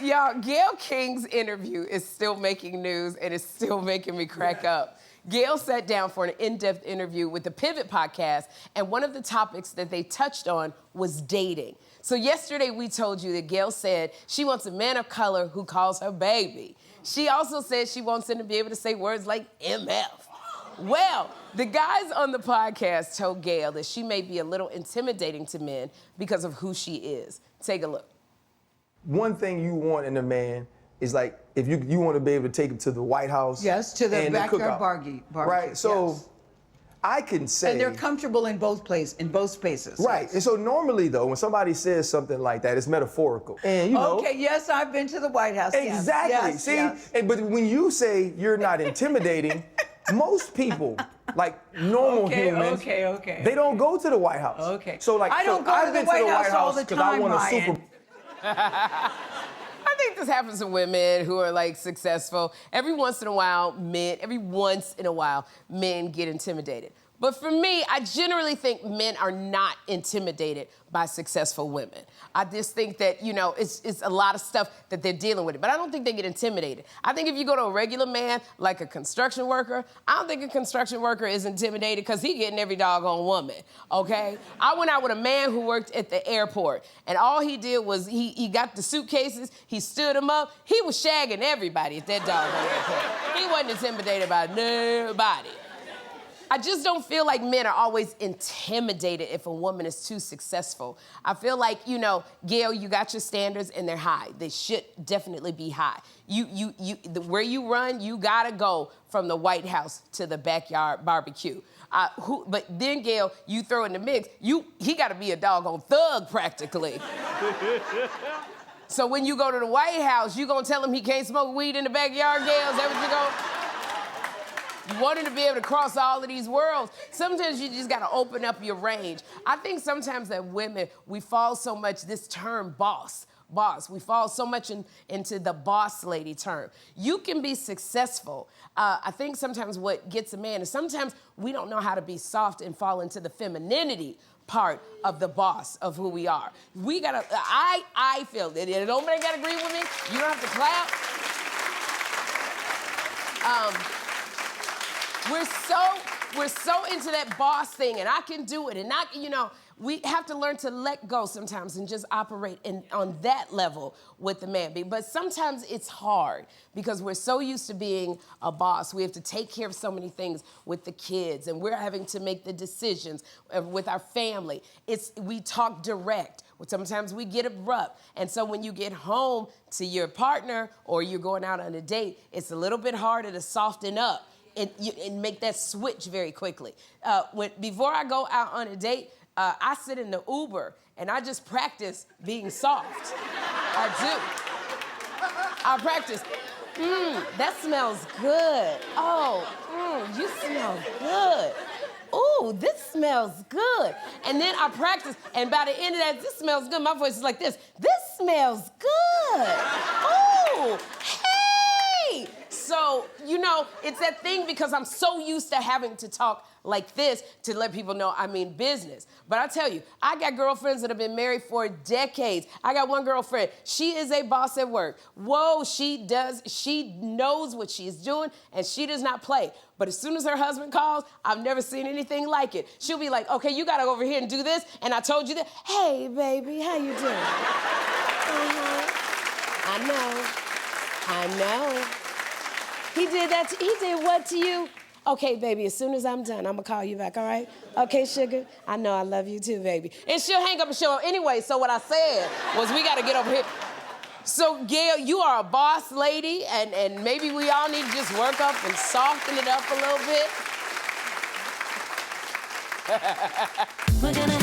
Y'all, Gayle King's interview is still making news and it's still making me crack up. Gayle sat down for an in-depth interview with the Pivot podcast, and one of the topics that they touched on was dating. So yesterday we told you that Gayle said she wants a man of color who calls her baby. She also said she wants him to be able to say words like MF. Well, the guys on the podcast told Gayle that she may be a little intimidating to men because of who she is. Take a look. One thing you want in a man is like, if you want to be able to take him to the White House. Yes, to the backyard barbecue. Right, so yes. I can say. And they're comfortable in both spaces. Right, yes. and so normally though, when somebody says something like that, it's metaphorical. And you know. Okay, yes, I've been to the White House. Exactly, yes, see? yes. But when you say you're not intimidating, most people, like normal humans, they don't go to the White House. Okay. So like, I don't go I've to been the White House all the because I time, want a Ryan. super. I think this happens to women who are like successful. Every once in a while, men get intimidated. But for me, I generally think men are not intimidated by successful women. I just think that, you know, it's a lot of stuff that they're dealing with. But I don't think they get intimidated. I think if you go to a regular man, like a construction worker, I don't think a construction worker is intimidated because he getting every doggone woman, okay? I went out with a man who worked at the airport, and all he did was he got the suitcases, he stood them up, he was shagging everybody at that doggone airport. He wasn't intimidated by nobody. I just don't feel like men are always intimidated if a woman is too successful. I feel like, you know, Gayle, you got your standards and they're high. They should definitely be high. Where you run, you gotta go from the White House to the backyard barbecue. But then, Gayle, you throw in the mix, he gotta be a doggone thug practically. So when you go to the White House, you gonna tell him he can't smoke weed in the backyard, Gayle? Is that what you go? You want him to be able to cross all of these worlds. Sometimes you just gotta open up your range. I think sometimes that women, we fall so much, this term boss, we fall so much into the boss lady term. You can be successful. I think sometimes what gets a man is sometimes we don't know how to be soft and fall into the femininity part of the boss of who we are. We gotta, I feel that, and nobody gotta agree with me, you don't have to clap. We're so into that boss thing, and I can do it, and we have to learn to let go sometimes and just operate on that level with the man. But sometimes it's hard because we're so used to being a boss. We have to take care of so many things with the kids, and we're having to make the decisions with our family. We talk direct. Sometimes we get abrupt. And so when you get home to your partner or you're going out on a date, it's a little bit harder to soften up and make that switch very quickly. Before I go out on a date, I sit in the Uber and I just practice being soft. I do. I practice. That smells good. Oh, you smell good. Ooh, this smells good. And then I practice, and by the end of that, this smells good. My voice is like this. This smells good. Ooh, hey. So, it's that thing because I'm so used to having to talk like this to let people know I mean business. But I tell you, I got girlfriends that have been married for decades. I got one girlfriend, she is a boss at work. Whoa, she knows what she's doing and she does not play. But as soon as her husband calls, I've never seen anything like it. She'll be like, okay, you gotta go over here and do this, and I told you that. Hey, baby, how you doing? I know. He did that, he did what to you? Okay, baby, as soon as I'm done, I'm gonna call you back, all right? Okay, sugar? I know I love you too, baby. And she'll hang up and show up anyway, so what I said was we gotta get over here. So, Gayle, you are a boss lady, and maybe we all need to just work up and soften it up a little bit. We're gonna